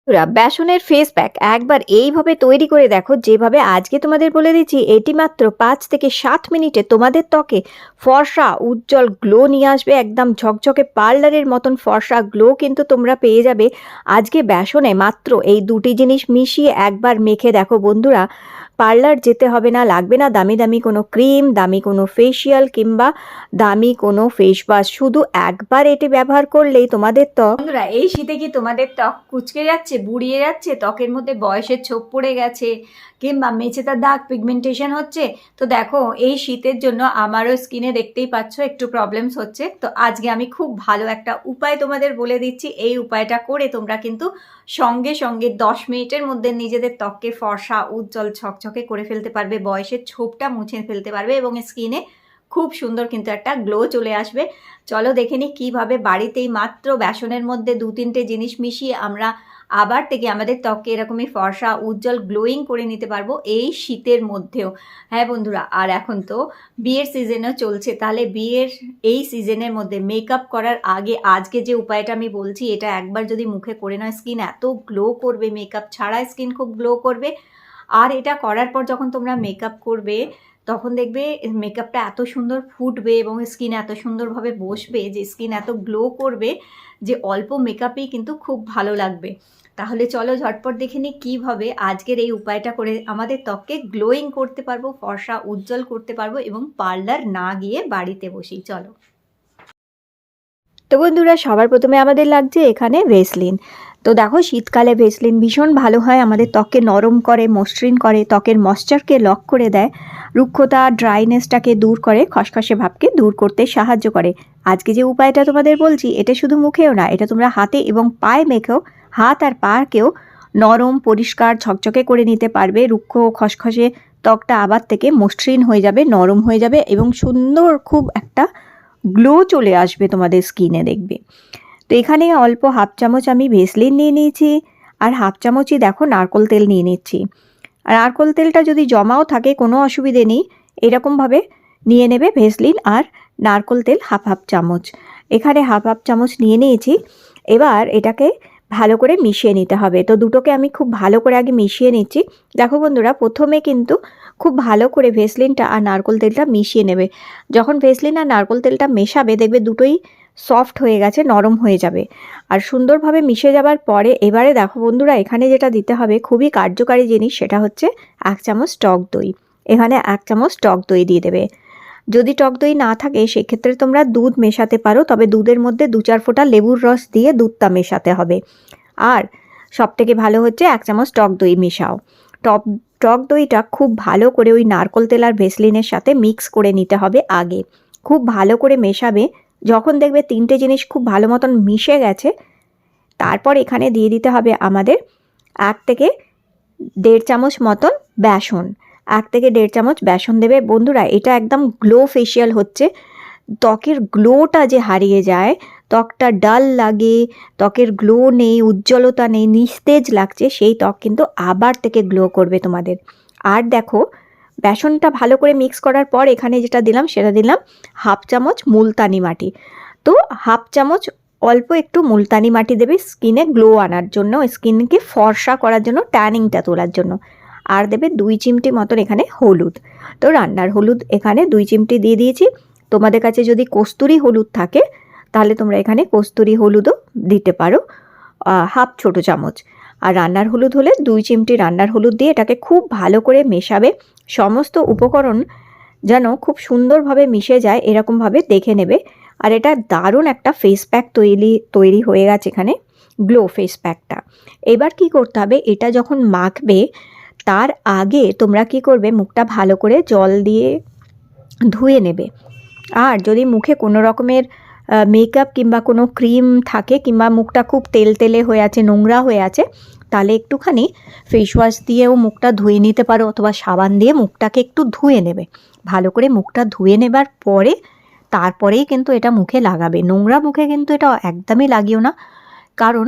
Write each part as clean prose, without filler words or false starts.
বন্ধুরা, বেসনের face pack একবার এইভাবে তৈরি করে দেখো, যেভাবে আজকে তোমাদের বলে দিচ্ছি। এটি মাত্র 5 থেকে 7 মিনিটে তোমাদের ত্বকে ফর্সা উজ্জ্বল গ্লো নিয়ে আসবে। একদম ঝকঝকে পার্লারের মতন ফর্সা গ্লো কিন্তু তোমরা পেয়ে যাবে আজকে বেসনে। মাত্র এই দুটি জিনিস মিশিয়ে একবার মেখে দেখো বন্ধুরা, পার্লার যেতে হবে না, লাগবে না দামি দামি কোনো ক্রিম, দামি কোনো ফেসিয়াল কিংবা দামি কোনো ফেস ওয়াশ। শুধু একবার এটি ব্যবহার করলেই তোমাদের ত্বক, বন্ধুরা এই শীতে কি তোমাদের ত্বক কুচকে যাচ্ছে, বুড়িয়ে যাচ্ছে, ত্বকের মধ্যে বয়সের ছোপ পড়ে গেছে কিংবা মেচেদার দাগ, পিগমেন্টেশন হচ্ছে? তো দেখো, এই শীতের জন্য আমারও স্কিনে দেখতেই পাচ্ছ একটু প্রবলেমস হচ্ছে। তো আজকে আমি খুব ভালো একটা উপায় তোমাদের বলে দিচ্ছি। এই উপায়টা করে তোমরা কিন্তু সঙ্গে সঙ্গে 10 মিনিটের মধ্যে নিজেদের ত্বককে ফর্সা উজ্জ্বল ঝকঝকে করে ফেলতে পারবে, বয়সের ছোপটা মুছে ফেলতে পারবে এবং স্কিনে খুব সুন্দর কিন্তু একটা গ্লো চলে আসবে। চলো দেখে নিই কীভাবে বাড়িতেই মাত্র বেসনের মধ্যে 2-3টে জিনিস মিশিয়ে আমরা আবার থেকে আমাদের ত্বককে এরকমই ফর্সা উজ্জ্বল গ্লোয়িং করে নিতে পারবো এই শীতের মধ্যেও। হ্যাঁ বন্ধুরা, আর এখন তো বিয়ের সিজনও চলছে, তাহলে বিয়ের এই সিজনের মধ্যে মেকআপ করার আগে আজকে যে উপায়টা আমি বলছি, এটা একবার যদি মুখে করে নয়, স্কিন এত গ্লো করবে, মেকআপ ছাড়া স্কিন খুব গ্লো করবে। আর এটা করার পর যখন তোমরা মেকআপ করবে, তখন দেখবে মেকআপটা এত সুন্দর ফুটবে এবং স্কিন এত সুন্দরভাবে বসবে, যে স্কিন এত গ্লো করবে যে অল্প মেকআপেই কিন্তু খুব ভালো লাগবে। তাহলে চলো ঝটপট দেখে নিই কীভাবে আজকের এই উপায়টা করে আমাদের ত্বককে গ্লোয়িং করতে পারবো, ফর্সা উজ্জ্বল করতে পারবো এবং পার্লার না গিয়ে বাড়িতে বসি। চলো। তো বন্ধুরা, সবার প্রথমে আমাদের লাগছে এখানে ভেসলিন। তো দেখো, শীতকালে ভেসলিন ভীষণ ভালো হয়, আমাদের ত্বককে নরম করে, মসৃণ করে, ত্বকের ময়েশ্চারকে লক করে দেয়, রুক্ষতা ড্রাইনেসটাকে দূর করে, খসখসে ভাবকে দূর করতে সাহায্য করে। আজকে যে উপায়টা তোমাদের বলছি, এটা শুধু মুখেও না, এটা তোমরা হাতে এবং পায়ে মেখেও হাত আর পাকেও নরম, পরিষ্কার, ঝকঝকে করে নিতে পারবে। রুক্ষ খসখসে ত্বকটা আবার থেকে মসৃণ হয়ে যাবে, নরম হয়ে যাবে এবং সুন্দর খুব একটা গ্লো চলে আসবে তোমাদের স্কিনে, দেখবে। তো এখানে অল্প হাফ চামচ আমি ভেসলিন নিয়ে নিয়েছি, আর হাফ চামচই দেখো নারকোল তেল নিয়ে নিচ্ছি। আর নারকোল তেলটা যদি জমাও থাকে কোনো অসুবিধে নেই, এরকমভাবে নিয়ে নেবে ভেসলিন আর নারকোল তেল হাফ হাফ চামচ। এখানে হাফ হাফ চামচ নিয়ে নিয়েছি। এবার এটাকে ভালো করে মিশিয়ে নিতে হবে। তো দুটোকে আমি খুব ভালো করে আগে মিশিয়ে নিচ্ছি। দেখো বন্ধুরা, প্রথমে কিন্তু খুব ভালো করে ভেসলিনটা আর নারকোল তেলটা মিশিয়ে নেবে। যখন ভেসলিন আর নারকোল তেলটা মেশাবে, দেখবে দুটোই সফট হয়ে গেছে, নরম হয়ে যাবে। আর সুন্দরভাবে মিশে যাবার পরে এবারে দেখো বন্ধুরা, এখানে যেটা দিতে হবে খুবই কার্যকারী জিনিস, সেটা হচ্ছে 1 চামচ টক দই। এখানে 1 চামচ টক দই দিয়ে দেবে। যদি টক দই না থাকে সেক্ষেত্রে তোমরা দুধ মেশাতে পারো, তবে দুধের মধ্যে 2-4 ফোঁটা লেবুর রস দিয়ে দুধটা মেশাতে হবে। আর সবথেকে ভালো হচ্ছে 1 চামচ টক দই মেশাও। টক দইটা খুব ভালো করে ওই নারকোল তেল আর ভেসলিনের সাথে মিক্স করে নিতে হবে আগে। খুব ভালো করে মেশাবে। যখন দেখবে 3টে জিনিস খুব ভালো মতন মিশে গেছে, তারপর এখানে দিয়ে দিতে হবে আমাদের 1 থেকে 1.5 চামচ মতন বেসন। 1 থেকে 1.5 চামচ বেসন দেবে। বন্ধুরা, এটা একদম গ্লো ফেসিয়াল হচ্ছে। ত্বকের গ্লোটা যে হারিয়ে যায়, ত্বকটা ডাল লাগে, ত্বকের গ্লো নেই, উজ্জ্বলতা নেই, নিস্তেজ লাগছে, সেই ত্বক কিন্তু আবার থেকে গ্লো করবে তোমাদের। আর দেখো, বেসনটা ভালো করে মিক্স করার পর এখানে যেটা দিলাম সেটা দিলাম হাফ চামচ মুলতানি মাটি। তো হাফ চামচ অল্প একটু মুলতানি মাটি দেবে স্কিনে গ্লো আনার জন্য, স্কিনকে ফর্সা করার জন্য, ট্যানিংটা তোলার জন্য। আর দেবে 2 চিমটি মতন এখানে হলুদ। তো রান্নার হলুদ এখানে 2 চিমটি দিয়ে দিয়েছি। তোমাদের কাছে যদি কস্তুরি হলুদ থাকে তাহলে তোমরা এখানে কস্তুরি হলুদও দিতে পারো, হাফ ছোটো চামচ। আর রান্নার হলুদ হলে 2 চিমটি রান্নার হলুদ দিয়ে এটাকে খুব ভালো করে মেশাবে। সমস্ত উপকরণ যেন খুব সুন্দরভাবে মিশে যায়, এরকমভাবে দেখে নেবে। আর এটা দারুণ একটা ফেস প্যাক তৈরি হয়ে গেছে এখানে, গ্লো ফেস প্যাকটা। এবার কি করতে হবে, এটা যখন মাখবে তার আগে তোমরা কি করবে, মুখটা ভালো করে জল দিয়ে ধুয়ে নেবে। আর যদি মুখে কোনো রকমের মেকআপ কিংবা কোনো ক্রিম থাকে, কিংবা মুখটা খুব তেলতেলে হয়ে আছে, নোংরা হয়ে আছে, তাহলে একটুখানি ফেস ওয়াশ দিয়েও মুখটা ধুয়ে নিতে পারো, অথবা সাবান দিয়ে মুখটাকে একটু ধুয়ে নেবে। ভালো করে মুখটা ধুয়ে নেবার পরে তারপরেই কিন্তু এটা মুখে লাগাবে। নোংরা মুখে কিন্তু এটা একদমই লাগিও না, কারণ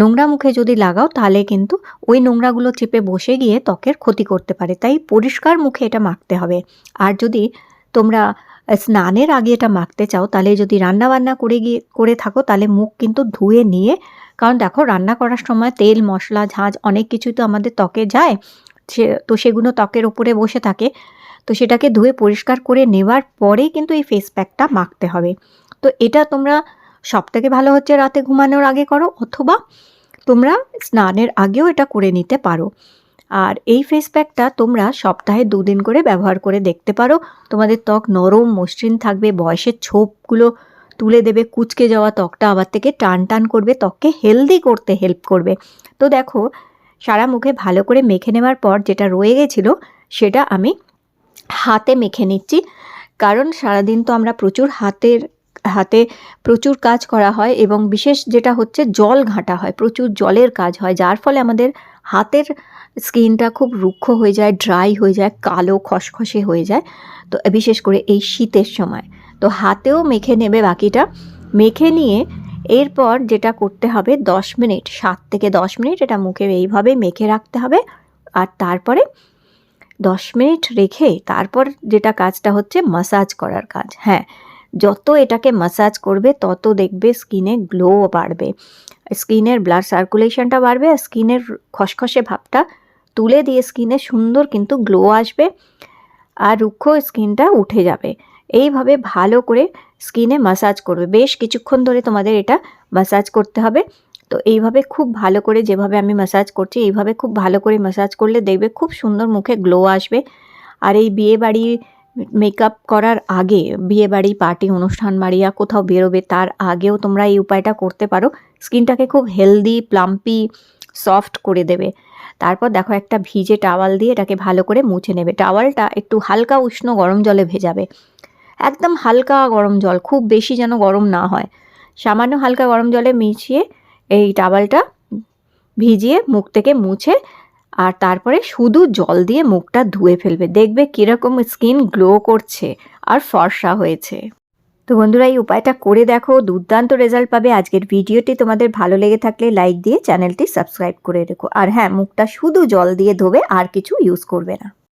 নোংরা মুখে যদি লাগাও তাহলে কিন্তু ওই নোংরাগুলো চেপে বসে গিয়ে ত্বকের ক্ষতি করতে পারে। তাই পরিষ্কার মুখে এটা মাখতে হবে। আর যদি তোমরা স্নানের আগে এটা মাখতে চাও, তাহলে যদি রান্নাবান্না করে থাকো, তাহলে মুখ কিন্তু ধুয়ে নিয়ে কারণ দেখো রান্না করার সময় তেল মশলা ঝাঁঝ অনেক কিছুই তো আমাদের ত্বকে যায়, তো সেগুলো ত্বকের ওপরে বসে থাকে। তো সেটাকে ধুয়ে পরিষ্কার করে নেওয়ার পরেই কিন্তু এই ফেস প্যাকটা মাখতে হবে। তো এটা তোমরা সবথেকে ভালো হচ্ছে রাতে ঘুমানোর আগে করো, অথবা তোমরা স্নানের আগেও এটা করে নিতে পারো। আর এই ফেস প্যাকটা তোমরা সপ্তাহে 2 দিন করে ব্যবহার করে দেখতে পারো। তোমাদের ত্বক নরম মসৃণ থাকবে, বয়সের ছোপগুলো তুলে দেবে, কুঁচকে যাওয়া ত্বকটা আবার থেকে টান টান করবে, ত্বককে হেলদি করতে হেল্প করবে। তো দেখো সারা মুখে ভালো করে মেখে নেওয়ার পর যেটা রয়ে গেছিলো সেটা আমি হাতে মেখে নিচ্ছি, কারণ সারাদিন তো আমরা প্রচুর হাতে প্রচুর কাজ করা হয় এবং বিশেষ যেটা হচ্ছে জল ঘাঁটা হয়, প্রচুর জলের কাজ হয়, যার ফলে আমাদের হাতের স্কিনটা খুব রুক্ষ হয়ে যায়, ড্রাই হয়ে যায়, কালো খসখসে হয়ে যায়। তো বিশেষ করে এই শীতের সময় তো হাতেও মেখে নেবে বাকিটা। মেখে নিয়ে এরপর যেটা করতে হবে 10 মিনিট, 7 থেকে 10 মিনিট এটা মুখে এইভাবে মেখে রাখতে হবে। আর তারপরে 10 মিনিট রেখে তারপর যেটা কাজটা হচ্ছে মাসাজ করার কাজ। হ্যাঁ, যত এটাকে মাসাজ করবে তত দেখবে স্কিনে গ্লো বাড়বে, স্কিনের ব্লাড সার্কুলেশনটা বাড়বে, আর স্কিনের খসখসে ভাবটা তুলে দিয়ে স্কিনে সুন্দর কিন্তু গ্লো আসবে, আর রুক্ষ স্কিনটা উঠে যাবে। এইভাবে ভালো করে স্কিনে মাসাজ করবে, বেশ কিছুক্ষণ ধরে তোমাদের এটা মাসাজ করতে হবে। তো এইভাবে খুব ভালো করে, যেভাবে আমি মাসাজ করছি এইভাবে খুব ভালো করে মাসাজ করলে দেখবে খুব সুন্দর মুখে গ্লো আসবে। আর এই বিয়েবাড়ি মেকআপ করার আগে, বিয়েবাড়ি পার্টি অনুষ্ঠান বাড়ি আর কোথাও বেরোবে তার আগেও তোমরা এই উপায়টা করতে পারো, স্কিনটাকে খুব হেলদি প্লাম্পি সফট করে দেবে। তারপর দেখো একটা ভিজে টাওয়াল দিয়ে এটাকে ভালো করে মুছে নেবে। টাওয়ালটা একটু হালকা উষ্ণ গরম জলে ভেজাবে, একদম হালকা গরম জল, খুব বেশি যেন গরম না হয়, সামান্য হালকা গরম জলে মিশিয়ে এই টাওয়ালটা ভিজিয়ে মুখ থেকে মুছে আর তারপরে শুধু জল দিয়ে মুখটা ধুয়ে ফেলবে, দেখবে কীরকম স্কিন গ্লো করছে আর ফর্সা হয়েছে। তো বন্ধুরা এই উপায়টা করে দেখো, দুর্দান্ত রেজাল্ট পাবে। আজকের ভিডিওটি তোমাদের ভালো লেগে থাকলে লাইক দিয়ে চ্যানেলটি সাবস্ক্রাইব করে রেখো। আর হ্যাঁ, মুখটা শুধু জল দিয়ে ধোবে, আর কিছু ইউজ করবে না।